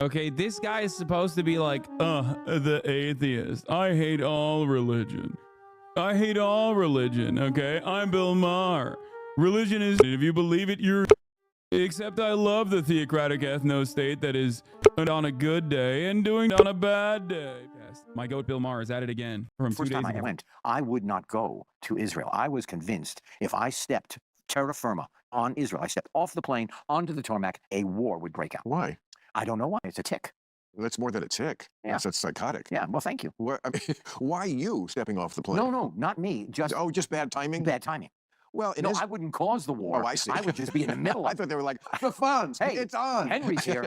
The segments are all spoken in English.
Okay, this guy is supposed to be like, the atheist. I hate all religion. I hate all religion, okay? I'm Bill Maher. Religion is, if you believe it, you're... Except I love the theocratic ethno-state that is on a good day and doing on a bad day. Yes, my goat Bill Maher is at it again from 2 First days time ago. I went, I would not go to Israel. I was convinced if I stepped terra firma on Israel, I stepped off the plane onto the tarmac, a war would break out. Why? I don't know why. It's a tick. Well, that's more than a tick. Yeah. That's psychotic. Yeah, well, thank you. What, I mean, why you stepping off the plane? No, not me. Just just bad timing? bad timing. Well, No, I wouldn't cause the war. Oh, I see. I would just be in the middle I of it. thought they were like, the funds, Hey, it's on. Henry's here.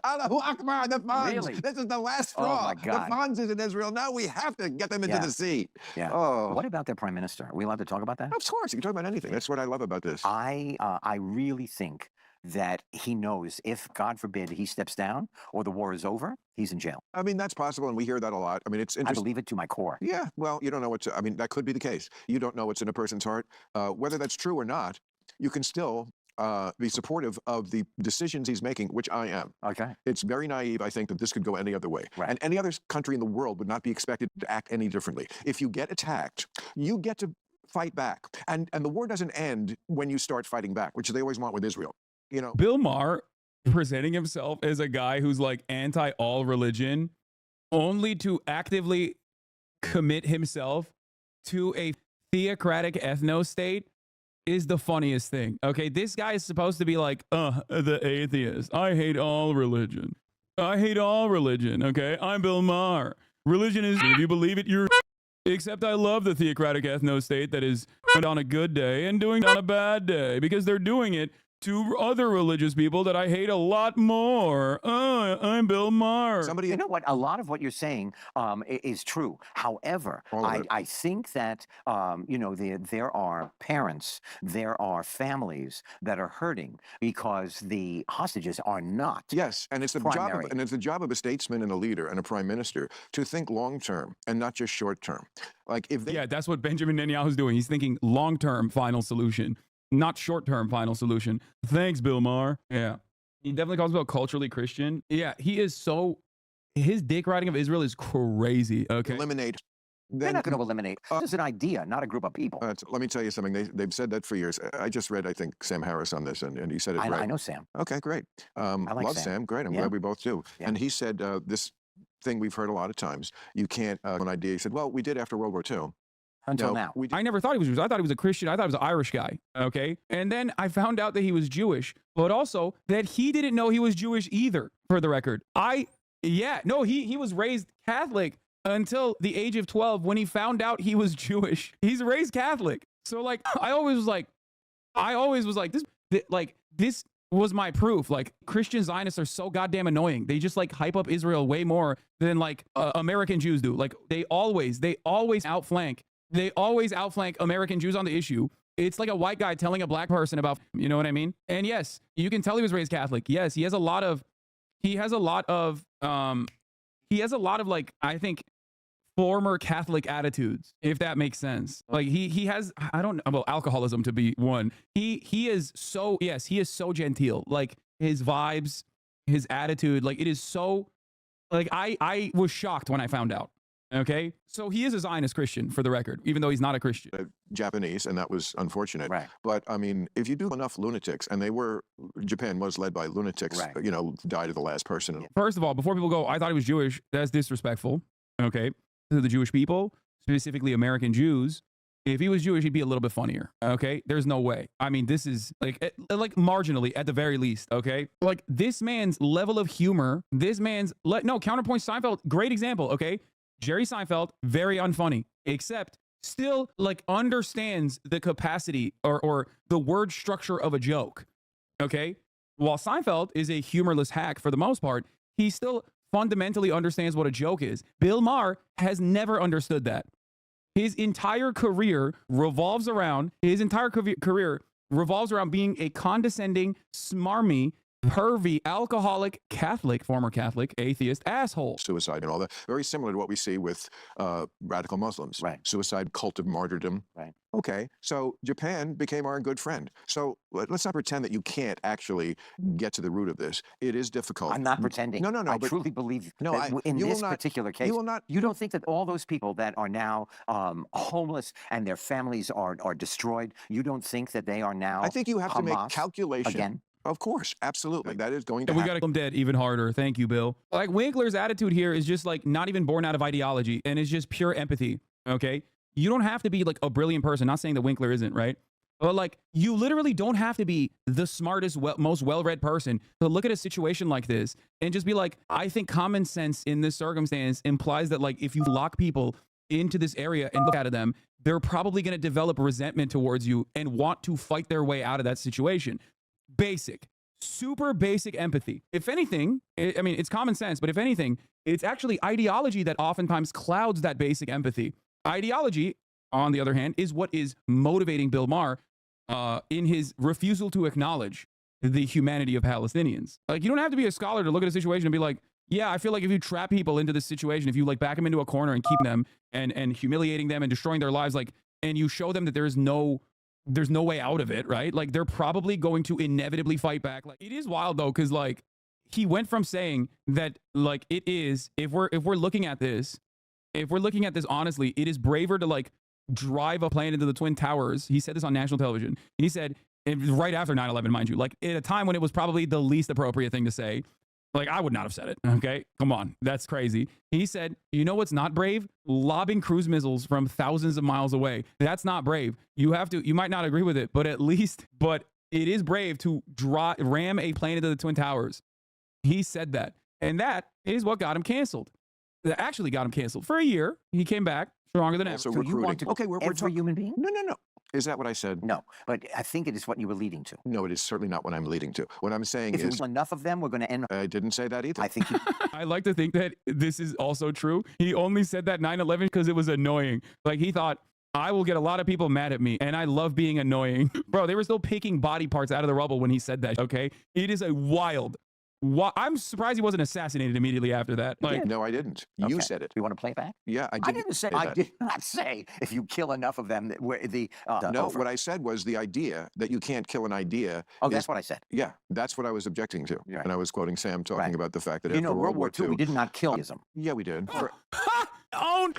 Allahu Akbar, the funds. Really? This is the last Oh, straw. my God. The funds is in Israel. Now we have to get them into Yeah. the sea. Yeah. Oh. What about their prime minister? Are we allowed to talk about that? Of course, you can talk about anything. That's what I love about this. I really think that he knows if, God forbid, he steps down or the war is over, he's in jail. I mean, that's possible, and we hear that a lot. I mean, it's I interesting. believe it to my core. Yeah, well, you don't know I mean, that could be the case. You don't know what's in a person's heart. Whether that's true or not, you can still be supportive of the decisions he's making, which I am. Okay. It's very naive, I think, that this could go any other way. Right. And any other country in the world would not be expected to act any differently. If you get attacked, you get to fight back. And the war doesn't end when you start fighting back, which they always want with Israel. You know, Bill Maher presenting himself as a guy who's like anti all religion, only to actively commit himself to a theocratic ethno state is the funniest thing. Okay, this guy is supposed to be like, the atheist. I hate all religion. I hate all religion. Okay, I'm Bill Maher. Religion is, if you believe it, you're... Except I love the theocratic ethno state that is on a good day and doing on a bad day because they're doing it to other religious people that I hate a lot more. I'm Bill Maher. somebody... You know what? A lot of what you're saying is true. However, All of it. I think that, there are parents, there are families that are hurting because the hostages are not. Yes, and it's the primary. job of a statesman and a leader and a prime minister to think long term and not just short term. Like if they... Yeah, that's what Benjamin Netanyahu's doing. He's thinking long-term final solution, not short-term final solution. Thanks, Bill Maher. Yeah. He definitely calls himself culturally Christian. Yeah, he is so... His dick riding of Israel is crazy, okay? eliminate... They're Then, not going to eliminate. This is an idea, not a group of people. let me tell you something. They've said that for years. I just read, I think, Sam Harris on this, and he said it right. I know Sam. Okay, great. like Love Sam. Sam. Great. I'm Yeah. glad we both do. Yeah. And he said this thing we've heard a lot of times. You can't an idea. He said, well, we did after World War II. Until No, now. we did. I never thought he was Jewish. I thought he was a Christian. I thought he was an Irish guy, okay? And then I found out that he was Jewish, but also that he didn't know he was Jewish either, for the record. He was raised Catholic until the age of 12 when he found out he was Jewish. He's raised Catholic. So like I always was like this was my proof. Like Christian Zionists are so goddamn annoying. They just like hype up Israel way more than like American Jews do. Like they always outflank American Jews on the issue. It's like a white guy telling a black person about, you know what I mean? And yes, you can tell he was raised Catholic. Yes, he has a lot of like, I think, former Catholic attitudes, if that makes sense. Like he has, I don't know, well, alcoholism to be one. He is so genteel. Like his vibes, his attitude, like it is so, like I was shocked when I found out. Okay, so he is a Zionist Christian, for the record, even though he's not a Christian. Japanese, and that was unfortunate. Right. But I mean, if you do enough lunatics, and Japan was led by lunatics, Right. Died of the last person. First of all, before people go, I thought he was Jewish. That's disrespectful. Okay, to the Jewish people, specifically American Jews. If he was Jewish, he'd be a little bit funnier. Okay, there's no way. I mean, this is like marginally at the very least. Okay, like this man's level of humor. Counterpoint Seinfeld, great example. Okay, Jerry Seinfeld, very unfunny, except still like understands the capacity or the word structure of a joke. Okay, while Seinfeld is a humorless hack for the most part, he still fundamentally understands what a joke is. Bill Maher has never understood that. His entire career revolves around being a condescending, smarmy pervy, alcoholic, Catholic, former Catholic, atheist asshole. Suicide and all that. Very similar to what we see with radical Muslims. Right. Suicide, cult of martyrdom. Right. Okay, so Japan became our good friend. So let's not pretend that you can't actually get to the root of this. It is difficult. I'm not pretending. No, I truly believe No, that in you will this not- particular case, you will not. you don't think that all those people that are now homeless and their families are destroyed, you don't think that they are now I think you have to make Hamas calculation. again? Of course, absolutely. That is going to And we happen. got to come dead even harder. Thank you, Bill. Like Winkler's attitude here is just like not even born out of ideology and it's just pure empathy. Okay. You don't have to be like a brilliant person. Not saying that Winkler isn't, right? But like you literally don't have to be the smartest, most well-read person to look at a situation like this and just be like, I think common sense in this circumstance implies that like if you lock people into this area and look at them, they're probably going to develop resentment towards you and want to fight their way out of that situation. Basic, super basic empathy. If anything, I mean, it's common sense, but if anything, it's actually ideology that oftentimes clouds that basic empathy. Ideology, on the other hand, is what is motivating Bill Maher in his refusal to acknowledge the humanity of Palestinians. Like, you don't have to be a scholar to look at a situation and be like, yeah, I feel like if you trap people into this situation, if you like back them into a corner and keep them and humiliating them and destroying their lives, like, and you show them that there's no way out of it, right? Like, they're probably going to inevitably fight back. Like, it is wild though, because like he went from saying that like it is, if we're looking at this honestly, it is braver to like drive a plane into the Twin Towers. He said this on national television. And he said, and right after 9/11, mind you, like at a time when it was probably the least appropriate thing to say. Like, I would not have said it. Okay. Come on. That's crazy. He said, you know what's not brave? Lobbing cruise missiles from thousands of miles away. That's not brave. You might not agree with it, but it is brave to ram a plane into the Twin Towers. He said that. And that is what got him canceled. That actually got him canceled for a year. He came back stronger than ever. Also So you want recruiting. to Okay, we're every talking. human being? No. Is that what I said? No, but I think it is what you were leading to. No, it is certainly not what I'm leading to. What I'm saying If is, there's enough of them, we're going to end. I didn't say that either. I think you, I like to think that this is also true. He only said that 9/11 because it was annoying. Like he thought, I will get a lot of people mad at me and I love being annoying. Bro, they were still picking body parts out of the rubble when he said that, okay? It is a wild. I'm surprised he wasn't assassinated immediately after that. Like, No, I didn't. You Okay. said it. you want to play it back? Yeah, I I did. didn't say. I did not say if you kill enough of them. That No, what I said was the idea that you can't kill an idea. Oh, is- that's what I said. Yeah, that's what I was objecting to. Right. And I was quoting Sam talking Right. about the fact that You after know, World War II, we II. did not kill ism. Yeah, we did. own.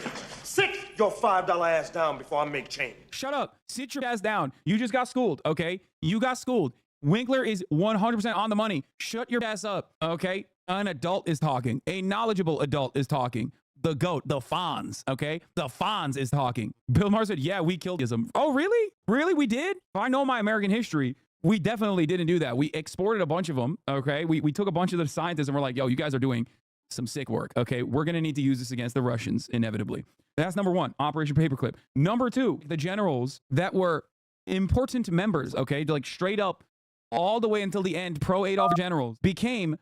Sit your $5 ass down before I make change. Shut up. Sit your ass down. You just got schooled, okay? You got schooled. Winkler is 100% on the money. Shut your ass up, okay? An adult is talking. A knowledgeable adult is talking. The GOAT, the Fonz, okay? The Fonz is talking. Bill Maher said, yeah, we killed ism. Oh, really? Really? We did? If I know my American history, we definitely didn't do that. We exported a bunch of them, okay? We took a bunch of the scientists and we're like, yo, you guys are doing some sick work, okay? We're going to need to use this against the Russians, inevitably. That's number one, Operation Paperclip. Number two, the generals that were important members, okay? Like straight up all the way until the end, pro-Adolf generals became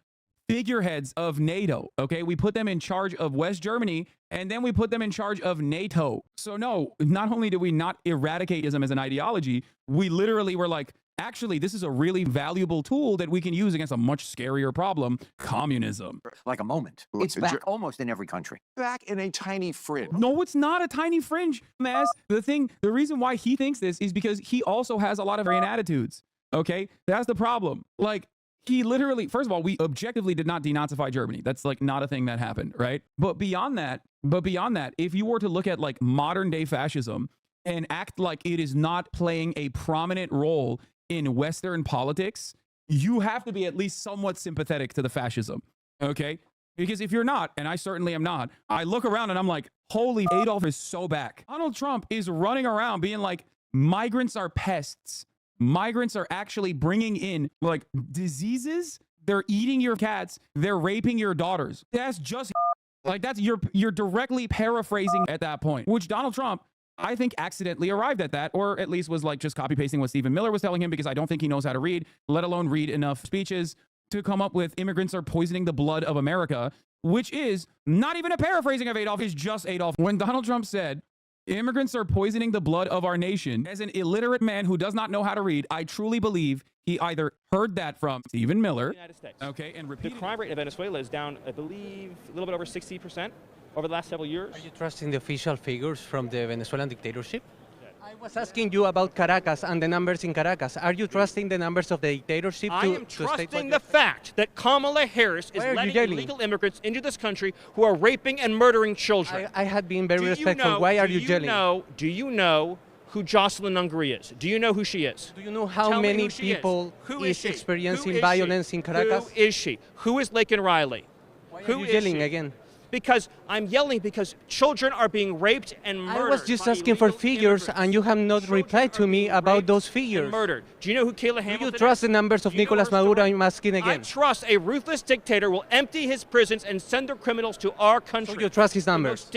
figureheads of NATO, okay? We put them in charge of West Germany, and then we put them in charge of NATO. So no, not only did we not eradicate ism as an ideology, we literally were like, actually, this is a really valuable tool that we can use against a much scarier problem, communism. Like a moment. Look, It's back almost in every country. Back in a tiny fringe. No, it's not a tiny fringe, Mass. The reason why he thinks this is because he also has a lot of variant attitudes, okay? That's the problem. Like, he literally, first of all, we objectively did not denazify Germany. That's like not a thing that happened, right? But beyond that, if you were to look at like modern day fascism and act like it is not playing a prominent role in Western politics, you have to be at least somewhat sympathetic to the fascism, okay? Because if you're not, and I certainly am not, I look around and I'm like, holy, Adolf is so back. Donald Trump is running around being like, migrants are pests. Migrants are actually bringing in like diseases. They're eating your cats. They're raping your daughters. That's just like, that's you're directly paraphrasing at that point, which Donald Trump, I think, accidentally arrived at that, or at least was like just copy pasting what Stephen Miller was telling him, because I don't think he knows how to read, let alone read enough speeches to come up with immigrants are poisoning the blood of America, which is not even a paraphrasing of Adolf, it's just Adolf. When Donald Trump said Immigrants are poisoning the blood of our nation. As an illiterate man who does not know how to read, I truly believe he either heard that from Stephen Miller, United States. okay, and The repeated crime rate in Venezuela is down, I believe, a little bit over 60% over the last several years. Are you trusting the official figures from the Venezuelan dictatorship? I was asking you about Caracas and the numbers in Caracas. Are you trusting the numbers of the dictatorship I am to state trusting what the fact that Kamala Harris is Why are you letting yelling? illegal immigrants into this country who are raping and murdering children. I had been very Do you respectful. know- Why are do you yelling? Do you know who Jocelyn Nungri is? Do you know who she is? Do you know how Tell me many who she is. people Who is she? experiencing Who is violence she? in Caracas? Who is she? Who is Laken Riley? Why are Who you is yelling she? again? Because I'm yelling because children are being raped and murdered. I was just by asking for illegal figures, immigrants. and you have not Children replied to are me being about raped those and figures. murdered. Do you know who Kayla Do Hamilton you is? trust the numbers of Do you know Nicolas her story? Maduro? I'm asking I again. trust a ruthless dictator will empty his prisons and send their criminals to our country. So you trust his numbers?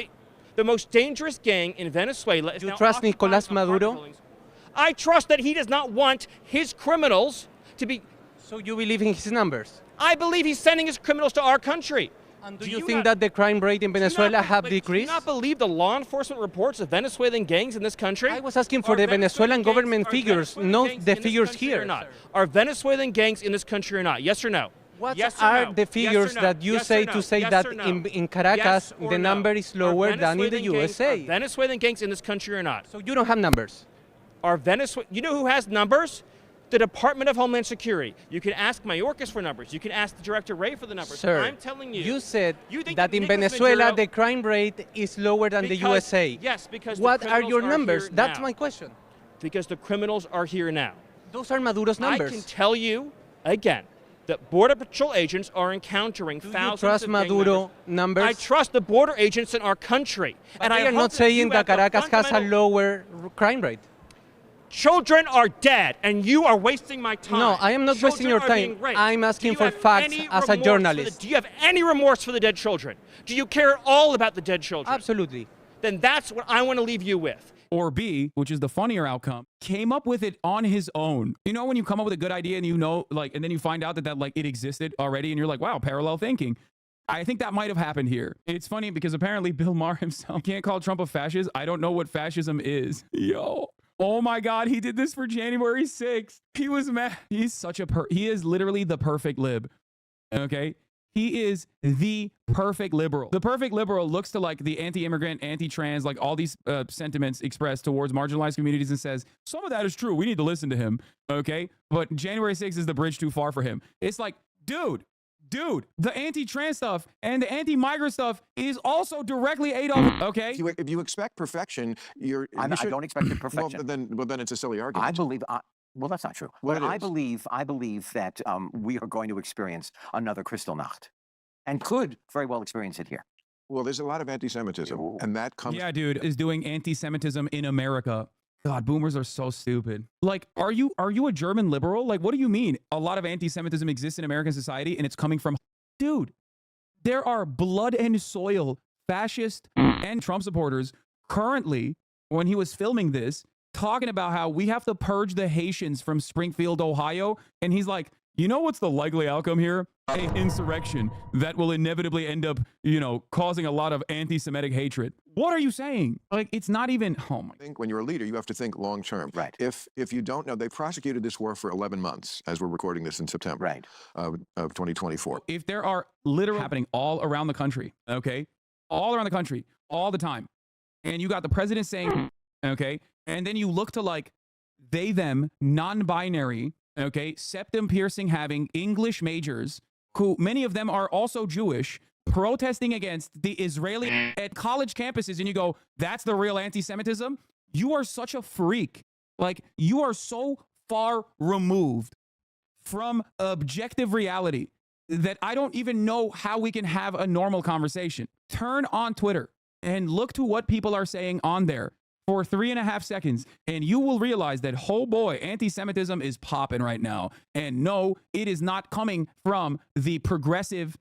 The most dangerous gang in Venezuela is You now trust occupying Nicolas apartment Maduro? buildings. I trust that he does not want his criminals to be. So you believe in his numbers? I believe he's sending his criminals to our country. And Do do you you think not- that the crime rate in Do you not Venezuela have be- Do you decreased? not believe the law enforcement reports of Venezuelan gangs in this country? I was asking for Are the Venezuelan gangs- government are figures, Venezuelan not gangs the in this figures country here. Or not? Are Venezuelan gangs in this country or not? Yes or no? What Yes or are no? the Yes or figures no? that you Yes or say no? to say Yes that or no? in Caracas Yes or the no? number is Are lower than in the Venezuelan gangs- USA? Are Venezuelan gangs in this country or not? So you don't have numbers. Are Venezuela? You know who has numbers? The Department of Homeland Security. You can ask Mayorkas for numbers. You can ask the Director Ray for the numbers. Sir, I'm telling you. you said you think that in Nicolas Venezuela Maduro- the crime rate is lower than the Because- USA. Yes, because the What are criminals your are numbers? here That's now. my question. Because the criminals are here now. Those are Maduro's numbers. I can tell you again that Border Patrol agents are encountering Do you thousands trust of gang Maduro members. numbers? I trust the border agents in our country. But and they I are hope not saying you that have the Caracas has a fundamental- lower crime rate. Children are dead, and you are wasting my time. No, I am not wasting Children your are time. being raped. I'm asking Do you for have facts any as a remorse for journalist. do you have any remorse for the dead children? Do you care at all about the dead children? Absolutely. Then that's what I want to leave you with. or B, which is the funnier outcome, came up with it on his own. You know, when you come up with a good idea and you know, like, and then you find out that like it existed already and you're like, wow, parallel thinking. I think that might have happened here. It's funny because apparently Bill Maher himself can't call Trump a fascist. I don't know what fascism is. Yo. Oh my God, he did this for January 6th. He was mad. He's such a he is literally the perfect lib. Okay? He is the perfect liberal. The perfect liberal looks to like the anti-immigrant, anti-trans, like all these sentiments expressed towards marginalized communities and says, some of that is true. We need to listen to him. Okay? But January 6th is the bridge too far for him. It's like, dude, the anti-trans stuff and the anti-migrant stuff is also directly Adolf. Okay? If you expect perfection, I don't expect perfection. Well, then it's a silly argument. I believe. Well, that's not true. Well, But it I is. believe that we are going to experience another Kristallnacht, and could very well experience it here. Well, there's a lot of anti-Semitism, and that comes. Yeah, dude, is doing anti-Semitism in America. God, boomers are so stupid. Like, are you a German liberal? Like, what do you mean? A lot of anti-Semitism exists in American society and it's coming from, dude, there are blood and soil fascist and Trump supporters currently, when he was filming this, talking about how we have to purge the Haitians from Springfield, Ohio. And he's like, you know what's the likely outcome here? An insurrection that will inevitably end up, you know, causing a lot of anti-Semitic hatred. What are you saying? Like, it's not even, oh my. I think when you're a leader, you have to think long term. Right. If you don't know, they prosecuted this war for 11 months, as we're recording this in September Right. of 2024. If there are literally happening all around the country, okay, all around the country, all the time, and you got the president saying, okay, and then you look to like they, them, non-binary, okay, septum piercing having English majors, who many of them are also Jewish, protesting against the Israeli at college campuses, and you go, that's the real anti-Semitism? You are such a freak. Like, you are so far removed from objective reality that I don't even know how we can have a normal conversation. Turn on Twitter and look to what people are saying on there for 3.5 seconds, and you will realize that, oh boy, anti-Semitism is popping right now. And no, it is not coming from the progressive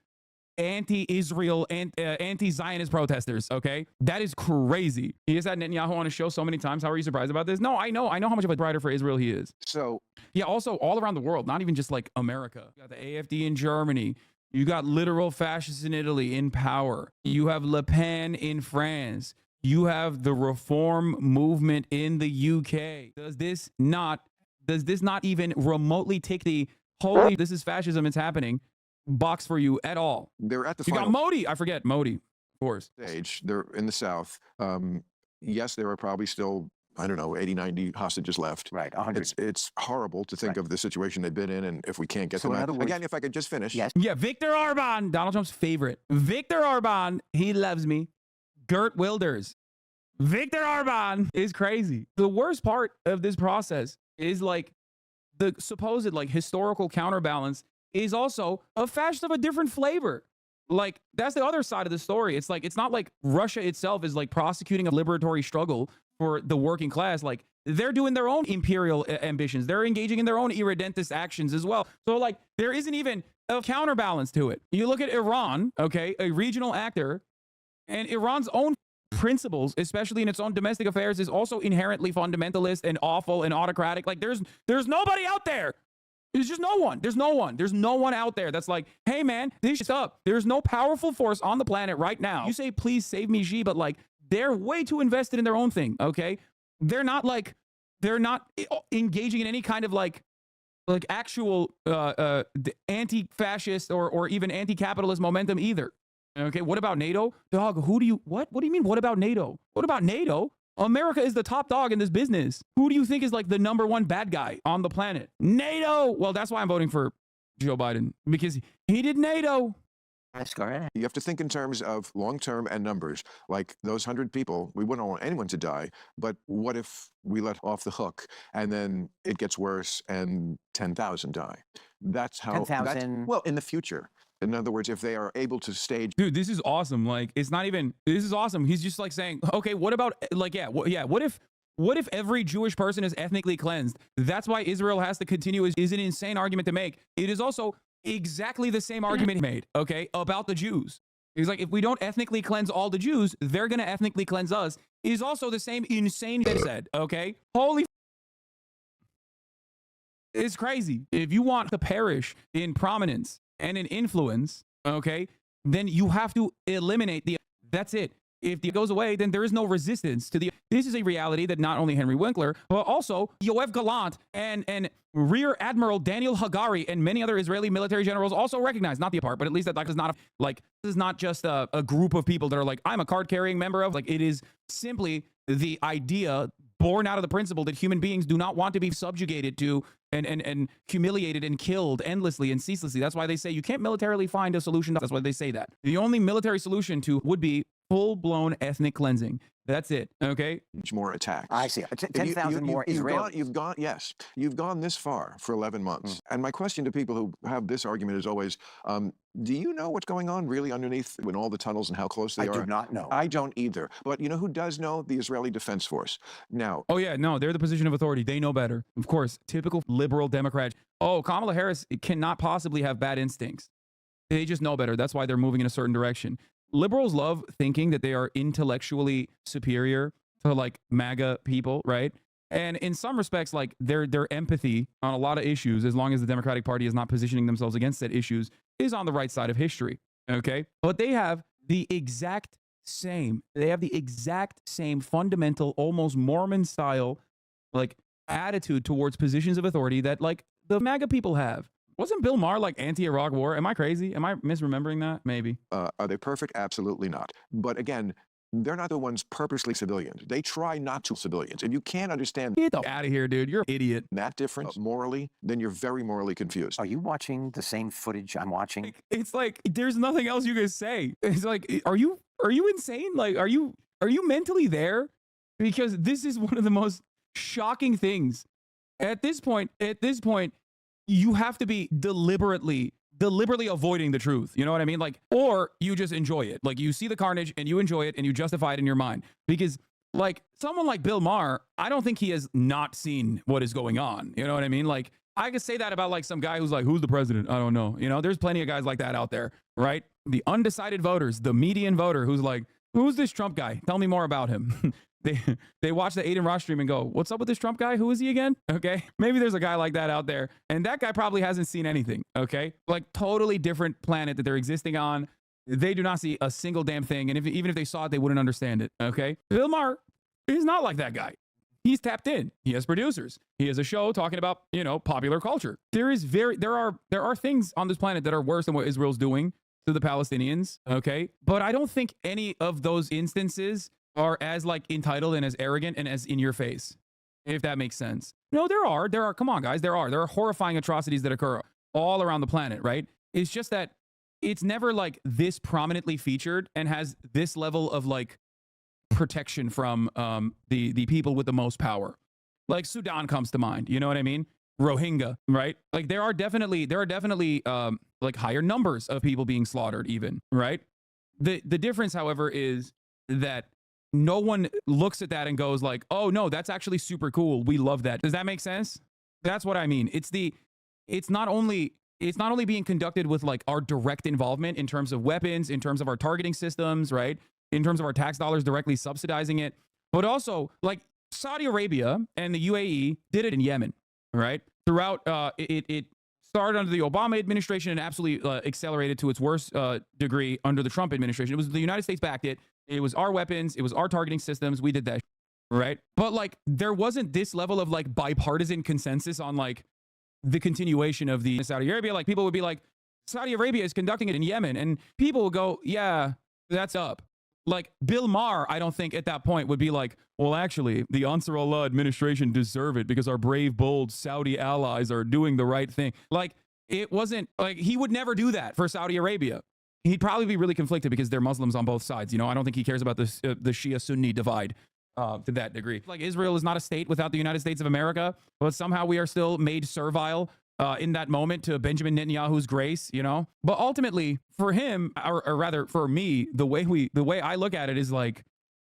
anti-Israel and anti-Zionist protesters, okay? That is crazy. He has had Netanyahu on his show so many times. How are you surprised about this? No, I know how much of a writer for Israel he is. So Yeah, also all around the world, not even just like America. You got the AfD in Germany. You got literal fascists in Italy in power. You have Le Pen in France. You have the reform movement in the UK. Does this not even remotely take the holy this is fascism, it's happening box for you at all? They're at the You got final Modi. I forget Modi, of course. stage. They're in the South. Yes, there are probably still, I don't know, 80, 90 hostages left. Right, 100. It's horrible to think Right. of the situation they've been in, and if we can't get So them in out. other words- Again, if I could just finish. Yes. Yeah, Viktor Orban, Donald Trump's favorite. Viktor Orban, he loves me. Gert Wilders. Viktor Orban is crazy. The worst part of this process is like the supposed like historical counterbalance is also a fascist of a different flavor. Like that's the other side of the story. It's like it's not like Russia itself is like prosecuting a liberatory struggle for the working class. Like they're doing their own imperial ambitions. They're engaging in their own irredentist actions as well. So like there isn't even a counterbalance to it. You look at Iran, okay, a regional actor, and Iran's own principles, especially in its own domestic affairs, is also inherently fundamentalist and awful and autocratic. Like there's nobody out there. There's just no one. There's no one. There's no one out there that's like, hey man, this shit's up. There's no powerful force on the planet right now. You say, please save me, Xi, but like they're way too invested in their own thing. Okay, they're not engaging in any kind of like actual anti-fascist or even anti-capitalist momentum either. Okay, what about NATO? Dog, what do you mean, what about NATO? What about NATO? America is the top dog in this business. Who do you think is like the number one bad guy on the planet? NATO! Well, that's why I'm voting for Joe Biden, because he did NATO. That's correct. You have to think in terms of long-term and numbers. Like those 100 people, we wouldn't want anyone to die, but what if we let off the hook and then it gets worse and 10,000 die? That's how... 10,000... Well, in the future. In other words, if they are able to stage... Dude, this is awesome. Like, it's not even... This is awesome. He's just like saying, okay, what about... Like, what if every Jewish person is ethnically cleansed? That's why Israel has to continue is an insane argument to make. It is also exactly the same argument he made, okay, about the Jews. He's like, if we don't ethnically cleanse all the Jews, they're going to ethnically cleanse us. It is also the same insane shit said, okay? Holy... It's crazy. If you want to perish in prominence and in influence, okay, then you have to eliminate the... That's it. If it goes away, then there is no resistance to the... This is a reality that not only Henry Winkler, but also Yoav Gallant and Rear Admiral Daniel Hagari and many other Israeli military generals also recognize, not the apart, but at least that is not like, this is not just a group of people that are like, I'm a card-carrying member of, like, it is simply the idea born out of the principle that human beings do not want to be subjugated to and humiliated and killed endlessly and ceaselessly. That's why they say you can't militarily find a solution. That's why they say that. The only military solution to would be full-blown ethnic cleansing. That's it. Okay. more attacks. I see. 10,000 more Israelis. You've gone this far for 11 months. And my question to people who have this argument is always, do you know what's going on really underneath in all the tunnels and how close they I are? do not know. I don't either. But you know who does know? The Israeli Defense Force. Now, Oh yeah, no, they're the position of authority. They know better. Of course, typical liberal Democrat. Oh, Kamala Harris cannot possibly have bad instincts. They just know better. That's why they're moving in a certain direction. Liberals love thinking that they are intellectually superior to like MAGA people, right? And in some respects, like their empathy on a lot of issues, as long as the Democratic Party is not positioning themselves against said issues, is on the right side of history. Okay, but they have the exact same. They have the exact same fundamental, almost Mormon style, like attitude towards positions of authority that like the MAGA people have. Wasn't Bill Maher like anti-Iraq war? Am I crazy? Am I misremembering that? Maybe. are they perfect? Absolutely not. But again, they're not the ones purposely civilians. They try not to civilians. And you can't understand Get the out of here, dude. You're an idiot. that difference morally, then you're very morally confused. Are you watching the same footage I'm watching? It's like there's nothing else you can say. It's like, are you insane? Like, are you mentally there? Because this is one of the most shocking things. At this point, you have to be deliberately avoiding the truth. You know what I mean? Like, or you just enjoy it. Like you see the carnage and you enjoy it and you justify it in your mind. Because like someone like Bill Maher, I don't think he has not seen what is going on. You know what I mean? Like I could say that about like some guy who's like, who's the president? I don't know. You know, there's plenty of guys like that out there, right? The undecided voters, the median voter who's like, who's this Trump guy? Tell me more about him. They watch the Aiden Ross stream and go, what's up with this Trump guy? Who is he again? Okay. Maybe there's a guy like that out there. And that guy probably hasn't seen anything. Okay. Like totally different planet that they're existing on. They do not see a single damn thing. And even if they saw it, they wouldn't understand it. Okay. Bill Maher is not like that guy. He's tapped in. He has producers. He has a show talking about, popular culture. There are things on this planet that are worse than what Israel's doing to the Palestinians. Okay. But I don't think any of those instances are as like entitled and as arrogant and as in your face, if that makes sense. No, there are, come on guys, there are horrifying atrocities that occur all around the planet, right? It's just that it's never like this prominently featured and has this level of like protection from the people with the most power. Like Sudan comes to mind, you know what I mean? Rohingya, right? Like there are definitely like higher numbers of people being slaughtered even, right? The difference, however, is that no one looks at that and goes like, oh no, that's actually super cool. We love that. Does that make sense? That's what I mean. It's not only being conducted with like our direct involvement in terms of weapons, in terms of our targeting systems, right? In terms of our tax dollars directly subsidizing it, but also like Saudi Arabia and the UAE did it in Yemen, right? Throughout, it started under the Obama administration and absolutely accelerated to its worst degree under the Trump administration. It was the United States backed it. It was our weapons. It was our targeting systems. We did that, right? But like, there wasn't this level of like bipartisan consensus on like the continuation of the Saudi Arabia. Like people would be like, Saudi Arabia is conducting it in Yemen. And people will go, yeah, that's up. Like Bill Maher, I don't think at that point would be like, well, actually, the Ansar Allah administration deserve it because our brave, bold Saudi allies are doing the right thing. Like it wasn't like he would never do that for Saudi Arabia. He'd probably be really conflicted because they're Muslims on both sides. I don't think he cares about this, the Shia-Sunni divide to that degree. Like Israel is not a state without the United States of America, but somehow we are still made servile in that moment to Benjamin Netanyahu's grace, But ultimately, for him, or rather for me, the way I look at it is like,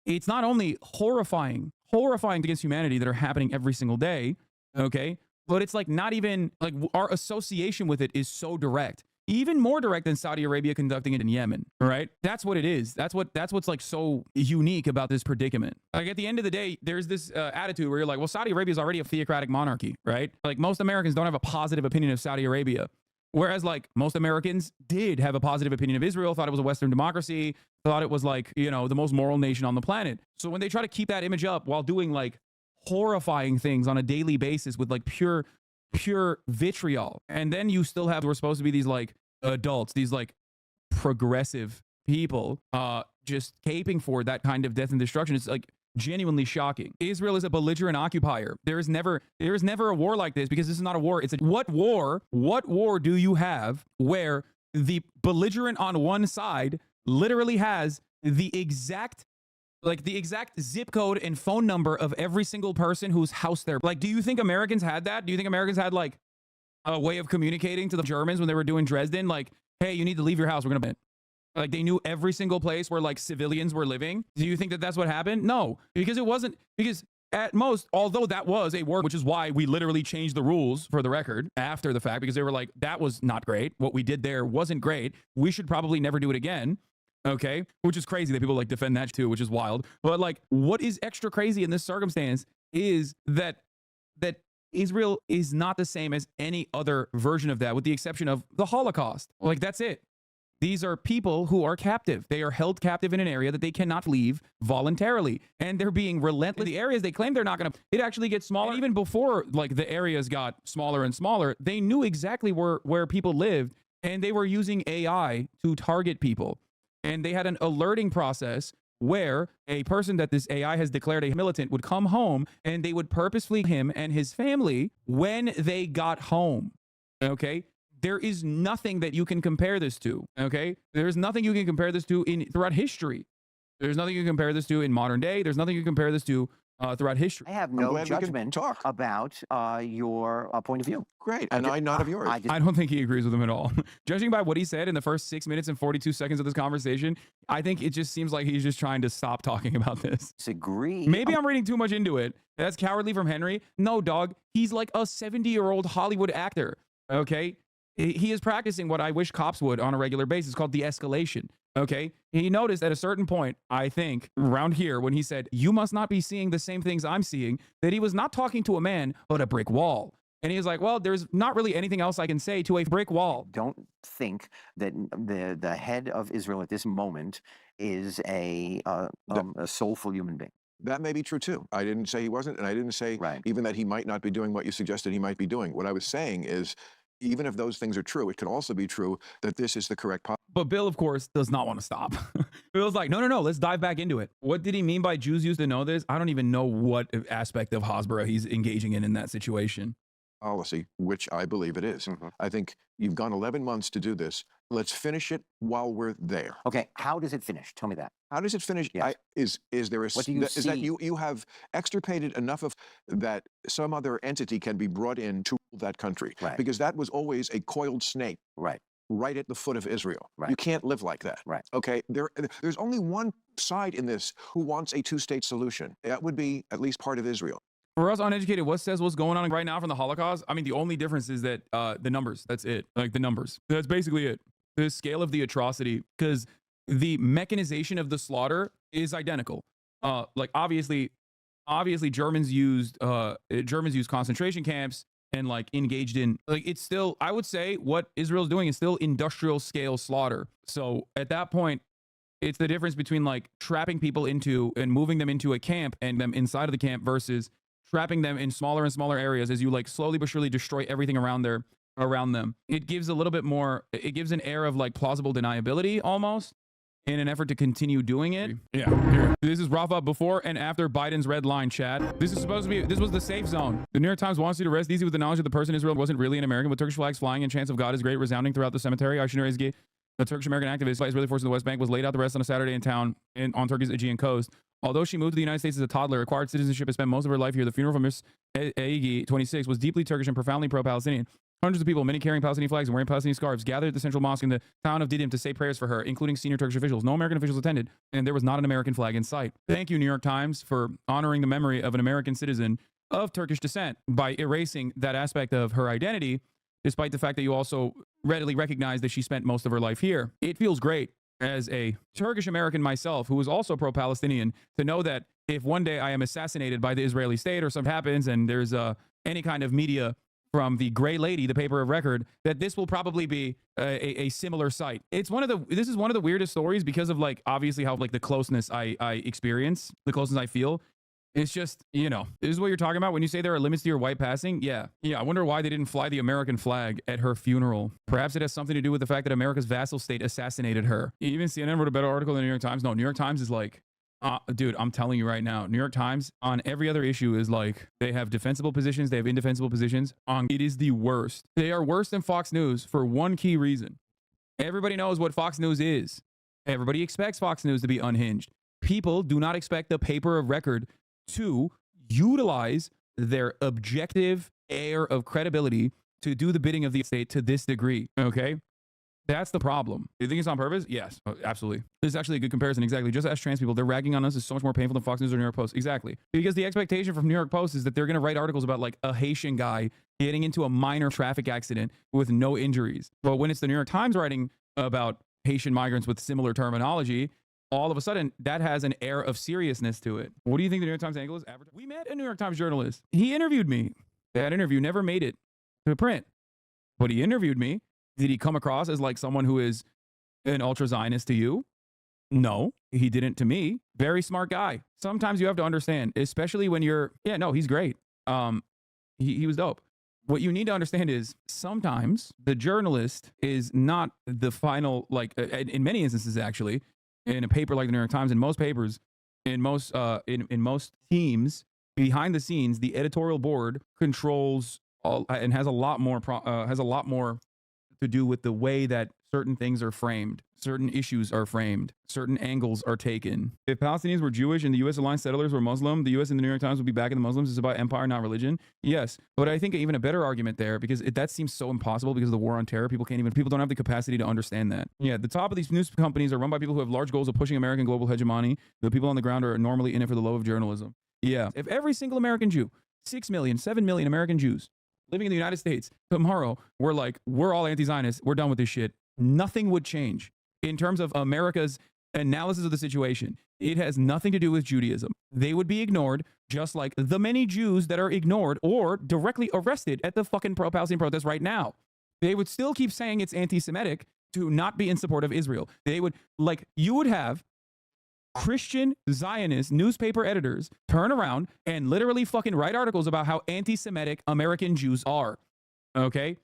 it's not only horrifying against humanity that are happening every single day, okay? But it's like not even like our association with it is so direct. Even more direct than Saudi Arabia conducting it in Yemen, right? That's what it is. That's what's like so unique about this predicament. Like at the end of the day, there's this attitude where you're like, well, Saudi Arabia is already a theocratic monarchy, right? Like most Americans don't have a positive opinion of Saudi Arabia. Whereas like most Americans did have a positive opinion of Israel, thought it was a Western democracy, thought it was like, the most moral nation on the planet. So when they try to keep that image up while doing like horrifying things on a daily basis with like pure vitriol. And then you still have, we're supposed to be these like adults, these like progressive people, just caping for that kind of death and destruction. It's like genuinely shocking. Israel is a belligerent occupier. There is never a war like this because this is not a war. It's what war do you have where the belligerent on one side literally has the exact zip code and phone number of every single person whose house they're like, do you think Americans had that? Do you think Americans had like a way of communicating to the Germans when they were doing Dresden? Like, hey, you need to leave your house. We're going to like they knew every single place where like civilians were living. Do you think that that's what happened? No, because it wasn't, because at most, although that was a war, which is why we literally changed the rules for the record after the fact, because they were like, that was not great. What we did there wasn't great. We should probably never do it again. Okay, which is crazy that people like defend that too, which is wild. But like, what is extra crazy in this circumstance is that Israel is not the same as any other version of that, with the exception of the Holocaust. Like, that's it. These are people who are captive. They are held captive in an area that they cannot leave voluntarily, and they're being relentless. The areas they claim they're not going to, it actually gets smaller. And even before like the areas got smaller and smaller, they knew exactly where people lived, and they were using AI to target people. And they had an alerting process where a person that this AI has declared a militant would come home, and they would purposefully him and his family when they got home. Okay. There is nothing that you can compare this to. Okay. There's nothing you can compare this to throughout history. There's nothing you can compare this to in modern day. There's nothing you can compare this to throughout history. I have no judgment about your point of view. Great. And I not of yours. I don't think he agrees with him at all. Judging by what he said in the first 6 minutes and 42 seconds of this conversation, I think it just seems like he's just trying to stop talking about this. Disagree. Maybe I'm reading too much into it. That's cowardly from Henry. No, dog. He's like a 70-year-old Hollywood actor. Okay. He is practicing what I wish cops would on a regular basis, called de-escalation. Okay. He noticed at a certain point, I think around here, when he said, you must not be seeing the same things I'm seeing, that he was not talking to a man, but a brick wall. And he's like, well, there's not really anything else I can say to a brick wall. Don't think that the head of Israel at this moment is a soulful human being. That may be true too. I didn't say he wasn't, and I didn't say even that he might not be doing what you suggested he might be doing. What I was saying is, even if those things are true, it could also be true that this is the correct policy. But Bill, of course, does not want to stop. Bill's like, no, let's dive back into it. What did he mean by Jews used to know this? I don't even know what aspect of Hasbara he's engaging in that situation. Policy, which I believe it is. I think you've gone 11 months to do this. Let's finish it while we're there. Okay, how does it finish? Tell me that. How does it finish? Yes. Is there a What do you is that see? you have extirpated enough of that some other entity can be brought in to rule that country? Right. Because that was always a coiled snake. Right. Right at the foot of Israel. Right. You can't live like that. Right. Okay. There's only one side in this who wants a two-state solution. That would be at least part of Israel. For us uneducated, what says what's going on right now from the Holocaust? I mean, the only difference is that the numbers. That's it. Like the numbers. That's basically it. The scale of the atrocity, because the mechanization of the slaughter is identical. Like obviously Germans used concentration camps and like engaged in like it's still. I would say what Israel's doing is still industrial scale slaughter. So at that point, it's the difference between like trapping people into and moving them into a camp and them inside of the camp versus trapping them in smaller and smaller areas as you like slowly but surely destroy everything around them. It gives a little bit more, it gives an air of like plausible deniability almost in an effort to continue doing it. Yeah, here. This is Rafa before and after Biden's red line, chat. This was the safe zone. The New York Times wants you to rest easy with the knowledge that the person Israel wasn't really an American with Turkish flags flying and chants of God is great resounding throughout the cemetery. The Turkish-American activist, Israeli forces in the West Bank, was laid out to rest on a Saturday in town on Turkey's Aegean coast. Although she moved to the United States as a toddler, acquired citizenship, and spent most of her life here, the funeral for Miss Aigi, 26, was deeply Turkish and profoundly pro-Palestinian. Hundreds of people, many carrying Palestinian flags and wearing Palestinian scarves, gathered at the central mosque in the town of Didim to say prayers for her, including senior Turkish officials. No American officials attended, and there was not an American flag in sight. Thank you, New York Times, for honoring the memory of an American citizen of Turkish descent by erasing that aspect of her identity, despite the fact that you also readily recognize that she spent most of her life here. It feels great as a Turkish American myself, who is also pro-Palestinian, to know that if one day I am assassinated by the Israeli state or something happens and there's any kind of media from the Gray Lady, the paper of record, that this will probably be a similar site. This is one of the weirdest stories because of like obviously how like the closeness I experience, the closeness I feel. It's just, this is what you're talking about when you say there are limits to your white passing. Yeah. I wonder why they didn't fly the American flag at her funeral. Perhaps it has something to do with the fact that America's vassal state assassinated her. Even CNN wrote a better article than the New York Times. No, New York Times is like, dude, I'm telling you right now, New York Times on every other issue is like, they have defensible positions. They have indefensible positions. It is the worst. They are worse than Fox News for one key reason. Everybody knows what Fox News is. Everybody expects Fox News to be unhinged. People do not expect the paper of record to utilize their objective air of credibility to do the bidding of the state to this degree. Okay? That's the problem. Do you think it's on purpose? Yes, absolutely. This is actually a good comparison. Exactly. Just as trans people, they're ragging on us is so much more painful than Fox News or New York Post. Exactly. Because the expectation from New York Post is that they're going to write articles about like a Haitian guy getting into a minor traffic accident with no injuries. Well, when it's the New York Times writing about Haitian migrants with similar terminology, all of a sudden, that has an air of seriousness to it. What do you think the New York Times angle is? We met a New York Times journalist. He interviewed me. That interview never made it to print, but he interviewed me. Did he come across as like someone who is an ultra-Zionist to you? No, he didn't to me. Very smart guy. Sometimes you have to understand, especially when he's great. He was dope. What you need to understand is sometimes the journalist is not the final, like in many instances, actually, in a paper like the New York Times, in most papers, in most teams, behind the scenes, the editorial board controls all and has a lot more to do with the way that certain things are framed, certain issues are framed, certain angles are taken. If Palestinians were Jewish and the U.S. aligned settlers were Muslim, the U.S. and the New York Times would be backing the Muslims. It's about empire, not religion. Yes, but I think even a better argument there, because that seems so impossible because of the war on terror. People don't have the capacity to understand that. Yeah, the top of these news companies are run by people who have large goals of pushing American global hegemony. The people on the ground are normally in it for the love of journalism. Yeah, if every single American Jew, 6 million, 7 million American Jews living in the United States tomorrow, we're all anti-Zionists, we're done with this shit, nothing would change in terms of America's analysis of the situation. It has nothing to do with Judaism. They would be ignored, just like the many Jews that are ignored or directly arrested at the fucking pro-Palestine protest right now. They would still keep saying it's anti-Semitic to not be in support of Israel. They would, like, you would have Christian Zionist newspaper editors turn around and literally fucking write articles about how anti-Semitic American Jews are. Okay?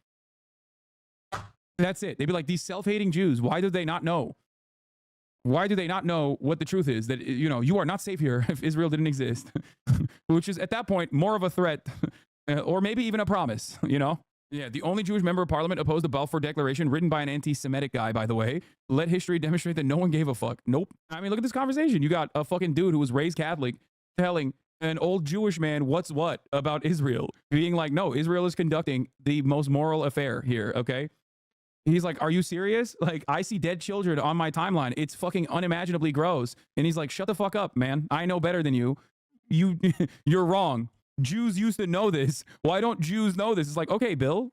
That's it. They'd be like, these self-hating Jews, why do they not know? Why do they not know what the truth is? That, you know, you are not safe here if Israel didn't exist. Which is, at that point, more of a threat or maybe even a promise, you know? Yeah, the only Jewish member of parliament opposed the Balfour Declaration, written by an anti-Semitic guy, by the way. Let history demonstrate that no one gave a fuck. Nope. I mean, look at this conversation. You got a fucking dude who was raised Catholic telling an old Jewish man what's what about Israel, being like, no, Israel is conducting the most moral affair here, okay? He's like, are you serious? Like, I see dead children on my timeline. It's fucking unimaginably gross. And he's like, shut the fuck up, man. I know better than you. You're wrong. Jews used to know this. Why don't Jews know this? It's like, okay, Bill.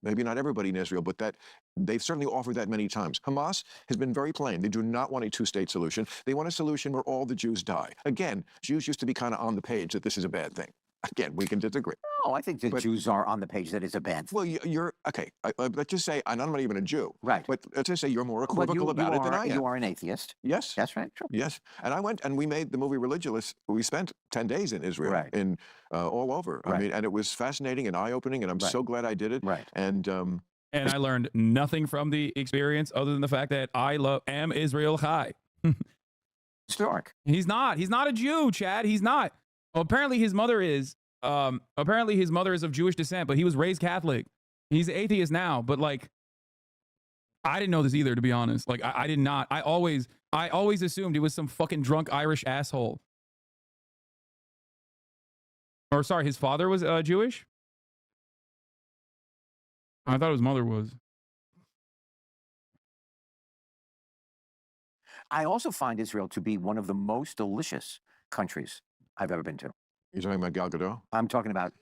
Maybe not everybody in Israel, but that they've certainly offered that many times. Hamas has been very plain. They do not want a two-state solution. They want a solution where all the Jews die. Again, Jews used to be kind of on the page that this is a bad thing. Again, we can disagree. Oh, I think the Jews are on the page that it's a bad thing. Well, you're okay. Let's just say I'm not even a Jew, Right. But let's just say you're more equivocal about it than I am. You are an atheist. Yes, That's right. True. yes. And I went and we made the movie Religulous. We spent 10 days in Israel, Right. in all over. I Right. mean, and it was fascinating and eye-opening, and I'm Right. so glad I did it. Right. And And I learned nothing from the experience other than the fact that I am Israel Chai. Historic. He's not a Jew, Chad. He's not. Well, apparently his mother is. Apparently his mother is of Jewish descent, but he was raised Catholic. He's atheist now, but like, I didn't know this either, to be honest. Like, I did not. I always assumed he was some fucking drunk Irish asshole. Or sorry, his father was Jewish? I thought his mother was. I also find Israel to be one of the most delicious countries I've ever been to. you're talking about Gal Gadot? I'm talking about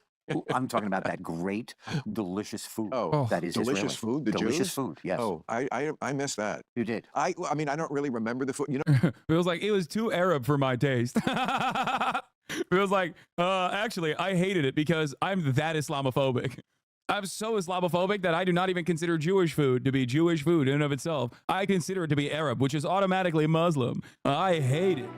that great, delicious food Oh, that is delicious Israeli. food. The Delicious Jews? food. Yes, Oh, I missed that. you did. I mean, I don't really remember the food. You know, It was like, it was too Arab for my taste. It was like, actually, I hated it because I'm that Islamophobic. I'm so Islamophobic that I do not even consider Jewish food to be Jewish food in and of itself. I consider it to be Arab, which is automatically Muslim. I hate it.